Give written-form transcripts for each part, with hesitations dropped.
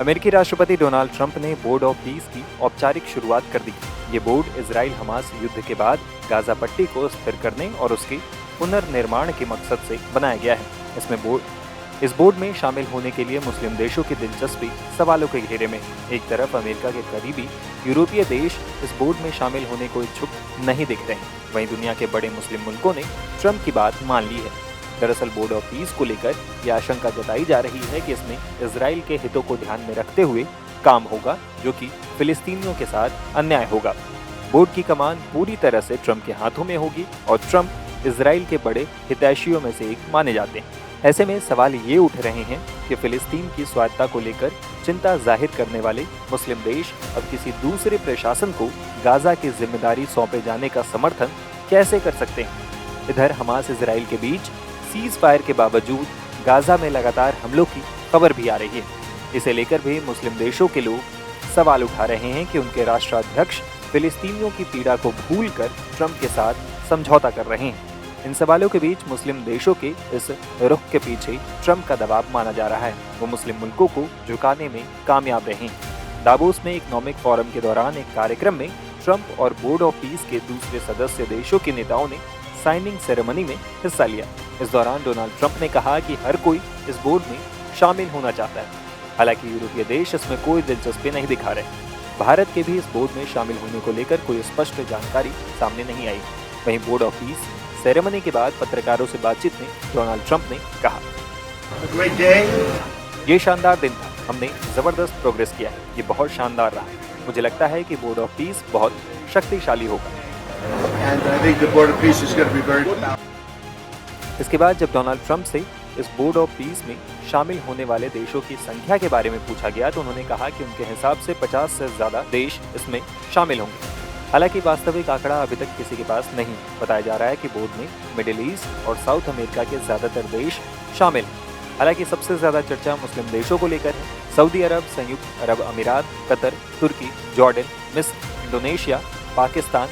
अमेरिकी राष्ट्रपति Donald Trump ने बोर्ड ऑफ पीस की औपचारिक शुरुआत कर दी। ये बोर्ड इजराइल हमास युद्ध के बाद गाजा पट्टी को स्थिर करने और उसके पुनर्निर्माण के मकसद से बनाया गया है। इस बोर्ड में शामिल होने के लिए मुस्लिम देशों की दिलचस्पी सवालों के घेरे में। एक तरफ अमेरिका के करीबी यूरोपीय देश इस बोर्ड में शामिल होने को इच्छुक नहीं दिख रहे हैं, वहीं दुनिया के बड़े मुस्लिम मुल्कों ने ट्रंप की बात मान ली है। दरअसल बोर्ड ऑफ पीस को लेकर यह आशंका जताई जा रही है कि इसमें इजराइल के हितों को ध्यान में रखते हुए काम होगा, जो कि फिलिस्तीनियों के साथ अन्याय होगा। बोर्ड की कमान पूरी तरह से ट्रंप के हाथों में होगी और ट्रंप इजराइल के बड़े हितैषियों में से एक माने जाते हैं। ऐसे में सवाल ये उठ रहे हैं कि फिलिस्तीन की स्वायत्तता को लेकर चिंता जाहिर करने वाले मुस्लिम देश अब किसी दूसरे प्रशासन को गाजा की जिम्मेदारी सौंपे जाने का समर्थन कैसे कर सकते हैं। इधर हमास इजराइल के बीच सीज फायर के बावजूद गाजा में लगातार हमलों की खबर भी आ रही है। इसे लेकर भी मुस्लिम देशों के लोग सवाल उठा रहे हैं कि उनके राष्ट्राध्यक्ष फिलिस्तीनियों की पीड़ा को भूलकर ट्रंप के साथ समझौता कर रहे हैं। इन सवालों के बीच मुस्लिम देशों के इस रुख के पीछे ट्रंप का दबाव माना जा रहा है। वो मुस्लिम मुल्कों को झुकाने में कामयाब रहे हैं। दावोस में इकोनॉमिक फोरम के दौरान एक कार्यक्रम में ट्रंप और बोर्ड ऑफ पीस के दूसरे सदस्य देशों के नेताओं ने साइनिंग सेरेमनी में हिस्सा लिया। इस दौरान डोनाल्ड ट्रंप ने कहा कि हर कोई इस बोर्ड में शामिल होना चाहता है। हालांकि यूरोपीय देश इसमें कोई दिलचस्पी नहीं दिखा रहे। भारत के भी इस बोर्ड में शामिल होने को लेकर कोई स्पष्ट जानकारी सामने नहीं आई। वहीं बोर्ड ऑफ पीस सेरेमनी के बाद पत्रकारों से बातचीत में डोनाल्ड ट्रंप ने कहा, ये शानदार दिन था, हमने जबरदस्त प्रोग्रेस किया है, ये बहुत शानदार रहा। मुझे लगता है कि बोर्ड ऑफ पीस बहुत शक्तिशाली होगा। इसके बाद जब डोनाल्ड ट्रंप से इस बोर्ड ऑफ पीस में शामिल होने वाले देशों की संख्या के बारे में पूछा गया तो उन्होंने कहा कि उनके हिसाब से 50 से ज्यादा देश इसमें शामिल होंगे। हालांकि वास्तविक आंकड़ा अभी तक किसी के पास नहीं। बताया जा रहा है कि बोर्ड में मिडिल ईस्ट और साउथ अमेरिका के ज्यादातर देश शामिल हैं। हालांकि सबसे ज्यादा चर्चा मुस्लिम देशों को लेकर है। सऊदी अरब, संयुक्त अरब अमीरात, कतर, तुर्की, जॉर्डन, मिस्र, इंडोनेशिया, पाकिस्तान,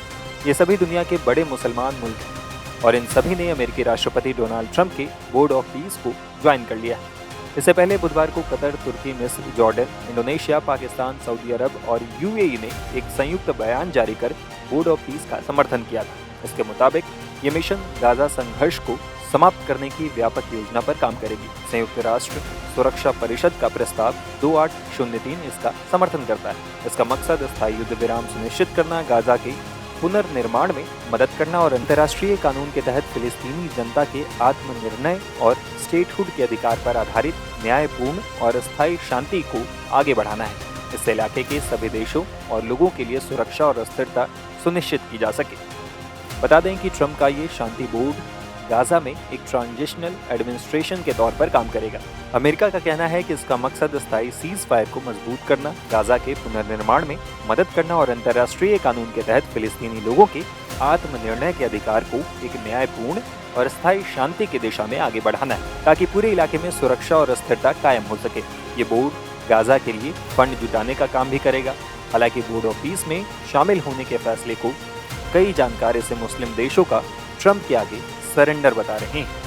ये सभी दुनिया के बड़े मुसलमान मुल्क हैं और इन सभी ने अमेरिकी राष्ट्रपति डोनाल्ड ट्रंप के बोर्ड ऑफ पीस को ज्वाइन कर लिया है। इससे पहले बुधवार को कतर, तुर्की, मिस्र, जॉर्डन, इंडोनेशिया, पाकिस्तान, सऊदी अरब और यूएई ने एक संयुक्त बयान जारी कर बोर्ड ऑफ पीस का समर्थन किया था। इसके मुताबिक ये मिशन गाजा संघर्ष को समाप्त करने की व्यापक योजना पर काम करेगी। संयुक्त राष्ट्र सुरक्षा परिषद का प्रस्ताव 2803 इसका समर्थन करता है। इसका मकसद स्थायी युद्ध विराम सुनिश्चित करना, गाजा के पुनर्निर्माण में मदद करना और अंतर्राष्ट्रीय कानून के तहत फिलिस्तीनी जनता के आत्मनिर्णय और स्टेटहुड के अधिकार पर आधारित न्यायपूर्ण और स्थायी शांति को आगे बढ़ाना है। इससे इलाके के सभी देशों और लोगों के लिए सुरक्षा और स्थिरता सुनिश्चित की जा सके। बता दें कि ट्रंप का ये शांति बोर्ड गाजा में एक ट्रांजिशनल एडमिनिस्ट्रेशन के तौर पर काम करेगा। अमेरिका का कहना है कि इसका मकसद स्थायी सीज फायर को मजबूत करना, गाजा के पुनर्निर्माण में मदद करना और अंतर्राष्ट्रीय कानून के तहत फिलिस्तीनी लोगों के आत्मनिर्णय के अधिकार को एक न्यायपूर्ण और स्थायी शांति की दिशा में आगे बढ़ाना है, ताकि पूरे इलाके में सुरक्षा और स्थिरता कायम हो सके। ये बोर्ड गाजा के लिए फंड जुटाने का काम भी करेगा। हालांकि बोर्ड ऑफ पीस में शामिल होने के फैसले को कई जानकार से मुस्लिम देशों का ट्रंप के आगे सरेंडर बता रहे हैं।